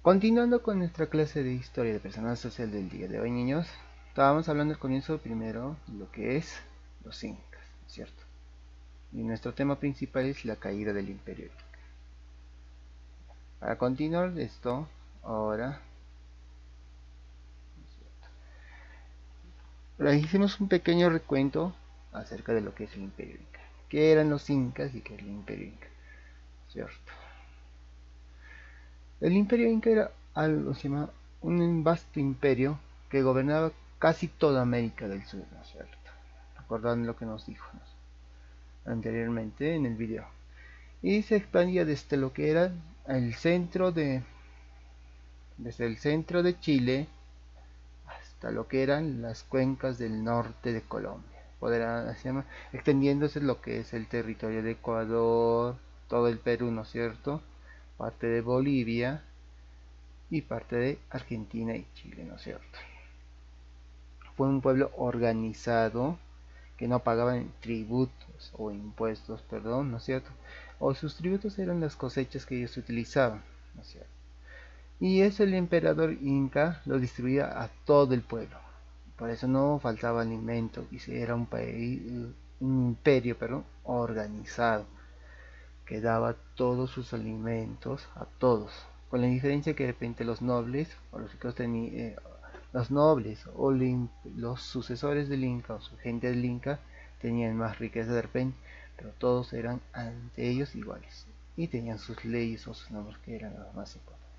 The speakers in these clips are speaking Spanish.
Continuando con nuestra clase de historia de personal social del día de hoy, niños, estábamos hablando al comienzo primero de lo que es los incas, ¿cierto? Y nuestro tema principal es la caída del imperio inca. Para continuar esto, ahora hicimos un pequeño recuento acerca de lo que es el imperio inca. ¿Qué eran los incas y qué era el imperio inca? ¿Cierto? El imperio inca era algo, se llama un vasto imperio que gobernaba casi toda América del Sur, ¿no es cierto? Recordando lo que nos dijo anteriormente en el video. Y se expandía desde lo que era el centro de, desde el centro de Chile hasta lo que eran las cuencas del norte de Colombia, extendiéndose lo que es el territorio de Ecuador, todo el Perú, ¿no es cierto? Parte de Bolivia y parte de Argentina y Chile, ¿no es cierto? Fue un pueblo organizado que no pagaban tributos o impuestos, perdón, ¿no es cierto? O sus tributos eran las cosechas que ellos utilizaban, ¿no es cierto? Y eso el emperador inca lo distribuía a todo el pueblo. Por eso no faltaba alimento y era un país, un imperio, perdón, organizado, que daba todos sus alimentos a todos, con la diferencia que de repente los nobles o los nobles o los sucesores del Inca o su gente del Inca tenían más riqueza de repente, pero todos eran ante ellos iguales y tenían sus leyes o sus normas que eran las más importantes.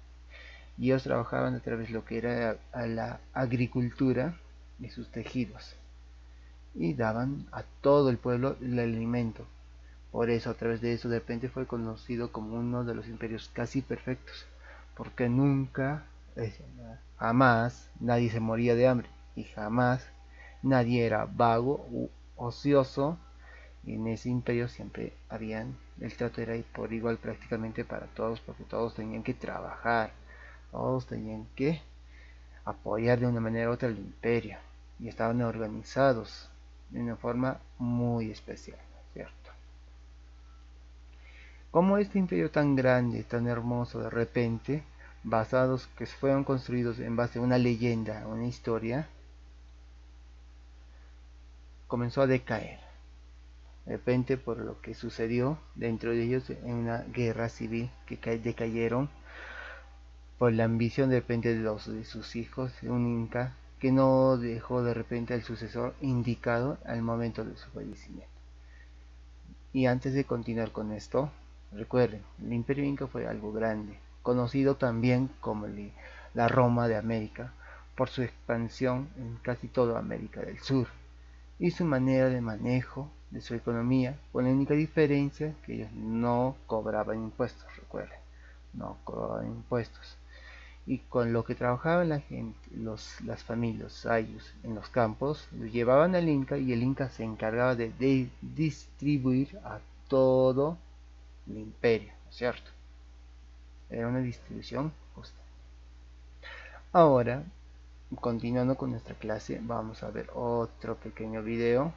Y ellos trabajaban a través de lo que era a la agricultura y sus tejidos y daban a todo el pueblo el alimento. Por eso, a través de eso, de repente fue conocido como uno de los imperios casi perfectos, porque nunca, jamás nadie se moría de hambre y jamás nadie era vago u ocioso. Y en ese imperio siempre habían, el trato era por igual prácticamente para todos, porque todos tenían que trabajar, todos tenían que apoyar de una manera u otra al imperio y estaban organizados de una forma muy especial, ¿cierto? Como este imperio tan grande, tan hermoso, de repente, basados que fueron construidos en base a una leyenda, una historia, comenzó a decaer. De repente, por lo que sucedió dentro de ellos en una guerra civil que decayeron por la ambición de repente de sus hijos, de un inca que no dejó de repente al sucesor indicado al momento de su fallecimiento. Y antes de continuar con esto, recuerden, el imperio inca fue algo grande, conocido también como la Roma de América, por su expansión en casi toda América del Sur y su manera de manejo de su economía, con la única diferencia que ellos no cobraban impuestos, recuerden, no cobraban impuestos. Y con lo que trabajaban la gente, las familias, los ayllus en los campos, lo llevaban al Inca y el Inca se encargaba de distribuir a todo el imperio, ¿cierto? Era una distribución justa. Ahora, continuando con nuestra clase, vamos a ver otro pequeño video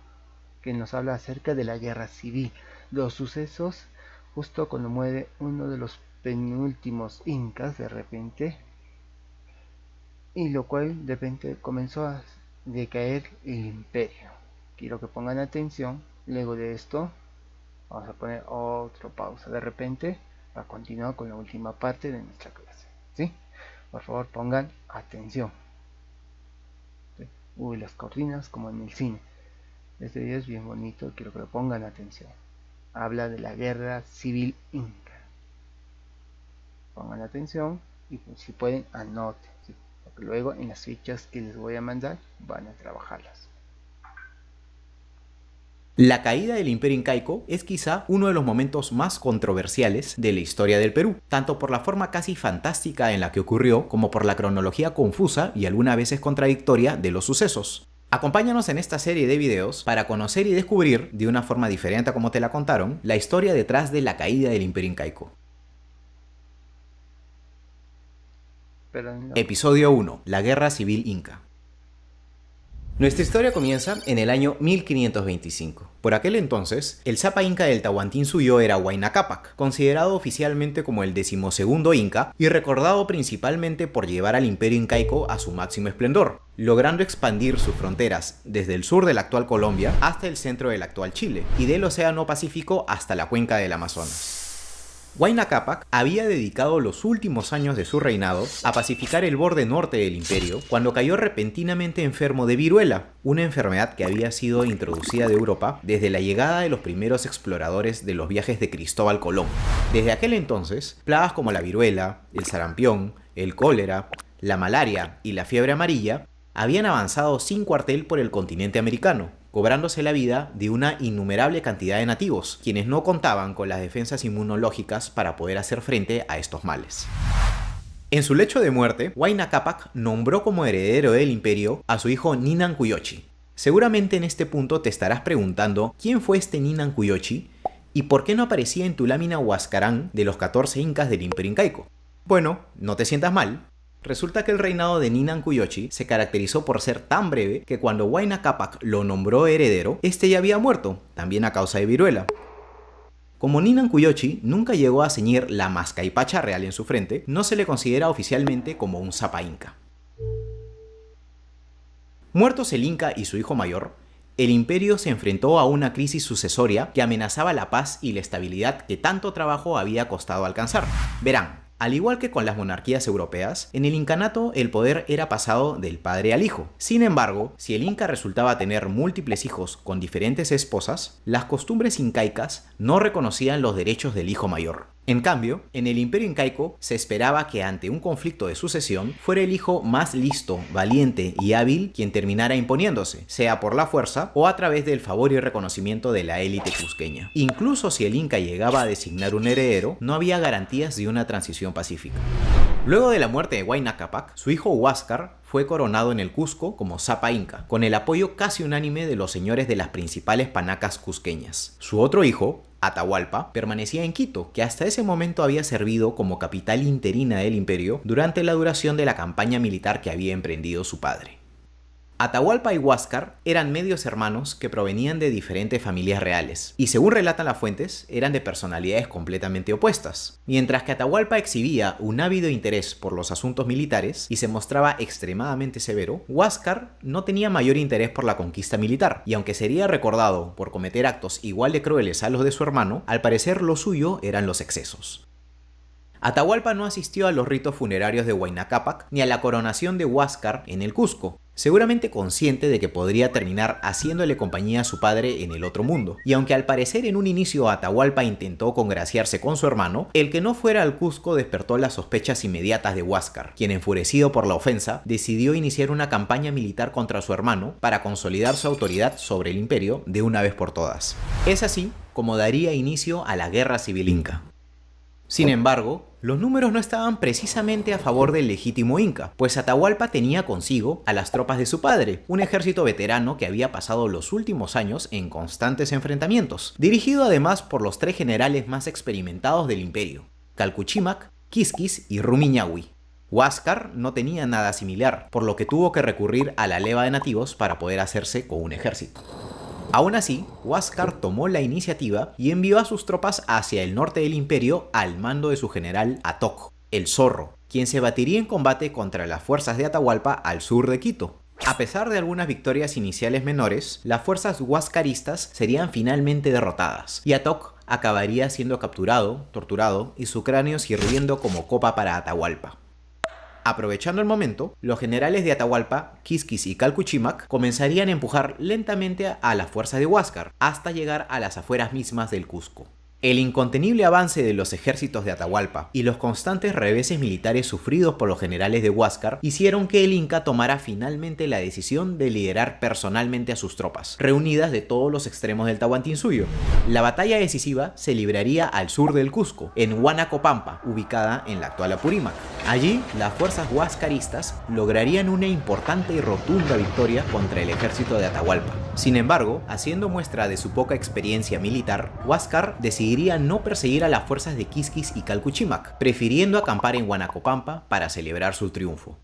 que nos habla acerca de la guerra civil, los sucesos justo cuando muere uno de los penúltimos incas de repente, y lo cual de repente comenzó a decaer el imperio. Quiero que pongan atención. Luego de esto vamos a poner otra pausa de repente para continuar con la última parte de nuestra clase, ¿sí? Por favor pongan atención. ¿Sí? Uy, las cortinas como en el cine. Este video es bien bonito, quiero que lo pongan atención. Habla de la guerra civil inca. Pongan atención y si pueden anoten, ¿sí? Porque luego en las fichas que les voy a mandar van a trabajarlas. La caída del Imperio Incaico es quizá uno de los momentos más controversiales de la historia del Perú, tanto por la forma casi fantástica en la que ocurrió como por la cronología confusa y algunas veces contradictoria de los sucesos. Acompáñanos en esta serie de videos para conocer y descubrir, de una forma diferente a como te la contaron, la historia detrás de la caída del Imperio Incaico. Episodio 1. La Guerra Civil Inca. Nuestra historia comienza en el año 1525. Por aquel entonces, el Sapa Inca del Tahuantinsuyo era Huayna Cápac, considerado oficialmente como el 12º Inca y recordado principalmente por llevar al imperio incaico a su máximo esplendor, logrando expandir sus fronteras desde el sur de la actual Colombia hasta el centro del actual Chile y del Océano Pacífico hasta la cuenca del Amazonas. Huayna Cápac había dedicado los últimos años de su reinado a pacificar el borde norte del imperio cuando cayó repentinamente enfermo de viruela, una enfermedad que había sido introducida de Europa desde la llegada de los primeros exploradores de los viajes de Cristóbal Colón. Desde aquel entonces, plagas como la viruela, el sarampión, el cólera, la malaria y la fiebre amarilla habían avanzado sin cuartel por el continente americano, cobrándose la vida de una innumerable cantidad de nativos, quienes no contaban con las defensas inmunológicas para poder hacer frente a estos males. En su lecho de muerte, Huayna Cápac nombró como heredero del imperio a su hijo Ninancuyochi. Seguramente en este punto te estarás preguntando quién fue este Ninancuyochi y por qué no aparecía en tu lámina Huascarán de los 14 incas del imperio incaico. Bueno, no te sientas mal. Resulta que el reinado de Ninancuyochi se caracterizó por ser tan breve que cuando Huayna Cápac lo nombró heredero, este ya había muerto, también a causa de viruela. Como Ninancuyochi nunca llegó a ceñir la mascaipacha real en su frente, no se le considera oficialmente como un Sapa Inca. Muertos el Inca y su hijo mayor, el imperio se enfrentó a una crisis sucesoria que amenazaba la paz y la estabilidad que tanto trabajo había costado alcanzar. Verán, al igual que con las monarquías europeas, en el incanato el poder era pasado del padre al hijo. Sin embargo, si el inca resultaba tener múltiples hijos con diferentes esposas, las costumbres incaicas no reconocían los derechos del hijo mayor. En cambio, en el imperio incaico se esperaba que ante un conflicto de sucesión fuera el hijo más listo, valiente y hábil quien terminara imponiéndose, sea por la fuerza o a través del favor y reconocimiento de la élite cusqueña. Incluso si el inca llegaba a designar un heredero, no había garantías de una transición pacífica. Luego de la muerte de Huayna Cápac, su hijo Huáscar fue coronado en el Cusco como Sapa Inca, con el apoyo casi unánime de los señores de las principales panacas cusqueñas. Su otro hijo, Atahualpa, permanecía en Quito, que hasta ese momento había servido como capital interina del imperio durante la duración de la campaña militar que había emprendido su padre. Atahualpa y Huáscar eran medios hermanos que provenían de diferentes familias reales, y según relatan las fuentes, eran de personalidades completamente opuestas. Mientras que Atahualpa exhibía un ávido interés por los asuntos militares y se mostraba extremadamente severo, Huáscar no tenía mayor interés por la conquista militar, y aunque sería recordado por cometer actos igual de crueles a los de su hermano, al parecer lo suyo eran los excesos. Atahualpa no asistió a los ritos funerarios de Huayna Cápac ni a la coronación de Huáscar en el Cusco, seguramente consciente de que podría terminar haciéndole compañía a su padre en el otro mundo. Y aunque al parecer en un inicio Atahualpa intentó congraciarse con su hermano, el que no fuera al Cusco despertó las sospechas inmediatas de Huáscar, quien enfurecido por la ofensa decidió iniciar una campaña militar contra su hermano para consolidar su autoridad sobre el imperio de una vez por todas. Es así como daría inicio a la Guerra Civil Inca. Sin embargo, los números no estaban precisamente a favor del legítimo inca, pues Atahualpa tenía consigo a las tropas de su padre, un ejército veterano que había pasado los últimos años en constantes enfrentamientos, dirigido además por los 3 generales más experimentados del imperio, Calcuchimac, Quisquis y Rumiñahui. Huáscar no tenía nada similar, por lo que tuvo que recurrir a la leva de nativos para poder hacerse con un ejército. Aún así, Huáscar tomó la iniciativa y envió a sus tropas hacia el norte del imperio al mando de su general Atoc, el Zorro, quien se batiría en combate contra las fuerzas de Atahualpa al sur de Quito. A pesar de algunas victorias iniciales menores, las fuerzas huáscaristas serían finalmente derrotadas, y Atoc acabaría siendo capturado, torturado y su cráneo sirviendo como copa para Atahualpa. Aprovechando el momento, los generales de Atahualpa, Quisquis y Calcuchimac comenzarían a empujar lentamente a las fuerzas de Huáscar hasta llegar a las afueras mismas del Cusco. El incontenible avance de los ejércitos de Atahualpa y los constantes reveses militares sufridos por los generales de Huáscar hicieron que el Inca tomara finalmente la decisión de liderar personalmente a sus tropas, reunidas de todos los extremos del Tahuantinsuyo. La batalla decisiva se libraría al sur del Cusco, en Huanacopampa, ubicada en la actual Apurímac. Allí, las fuerzas huáscaristas lograrían una importante y rotunda victoria contra el ejército de Atahualpa. Sin embargo, haciendo muestra de su poca experiencia militar, Huáscar decidiría no perseguir a las fuerzas de Quisquis y Calcuchimac, prefiriendo acampar en Huanacopampa para celebrar su triunfo.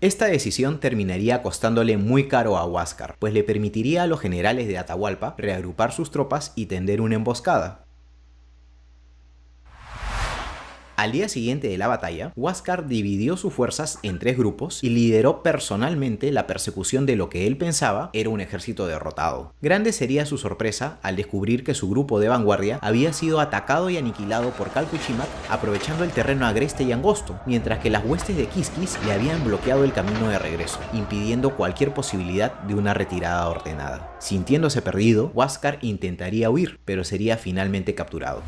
Esta decisión terminaría costándole muy caro a Huáscar, pues le permitiría a los generales de Atahualpa reagrupar sus tropas y tender una emboscada. Al día siguiente de la batalla, Huáscar dividió sus fuerzas en 3 grupos y lideró personalmente la persecución de lo que él pensaba era un ejército derrotado. Grande sería su sorpresa al descubrir que su grupo de vanguardia había sido atacado y aniquilado por Calpuchímac, aprovechando el terreno agreste y angosto, mientras que las huestes de Quisquis le habían bloqueado el camino de regreso, impidiendo cualquier posibilidad de una retirada ordenada. Sintiéndose perdido, Huáscar intentaría huir, pero sería finalmente capturado.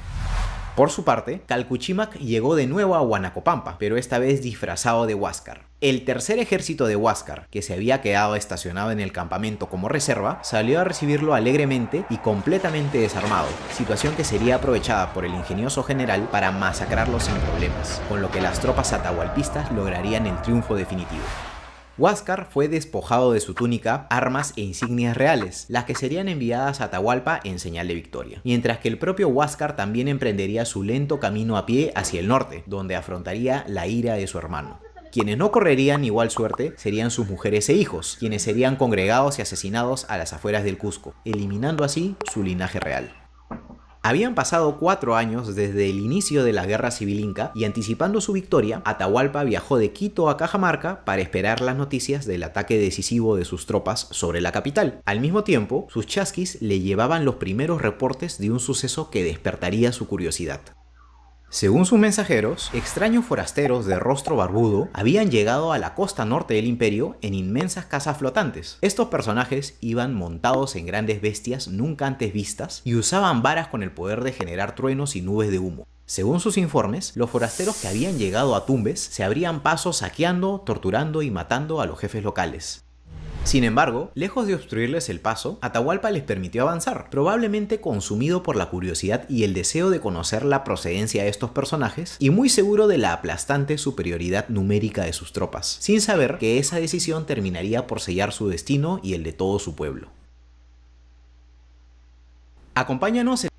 Por su parte, Calpuchímac llegó de nuevo a Huanacopampa, pero esta vez disfrazado de Huáscar. El tercer ejército de Huáscar, que se había quedado estacionado en el campamento como reserva, salió a recibirlo alegremente y completamente desarmado, situación que sería aprovechada por el ingenioso general para masacrarlo sin problemas, con lo que las tropas atahualpistas lograrían el triunfo definitivo. Huáscar fue despojado de su túnica, armas e insignias reales, las que serían enviadas a Atahualpa en señal de victoria, mientras que el propio Huáscar también emprendería su lento camino a pie hacia el norte, donde afrontaría la ira de su hermano. Quienes no correrían igual suerte serían sus mujeres e hijos, quienes serían congregados y asesinados a las afueras del Cusco, eliminando así su linaje real. Habían pasado 4 años desde el inicio de la Guerra Civil Inca y anticipando su victoria, Atahualpa viajó de Quito a Cajamarca para esperar las noticias del ataque decisivo de sus tropas sobre la capital. Al mismo tiempo, sus chasquis le llevaban los primeros reportes de un suceso que despertaría su curiosidad. Según sus mensajeros, extraños forasteros de rostro barbudo habían llegado a la costa norte del imperio en inmensas casas flotantes. Estos personajes iban montados en grandes bestias nunca antes vistas y usaban varas con el poder de generar truenos y nubes de humo. Según sus informes, los forasteros que habían llegado a Tumbes se abrían paso saqueando, torturando y matando a los jefes locales. Sin embargo, lejos de obstruirles el paso, Atahualpa les permitió avanzar, probablemente consumido por la curiosidad y el deseo de conocer la procedencia de estos personajes y muy seguro de la aplastante superioridad numérica de sus tropas, sin saber que esa decisión terminaría por sellar su destino y el de todo su pueblo. Acompáñanos en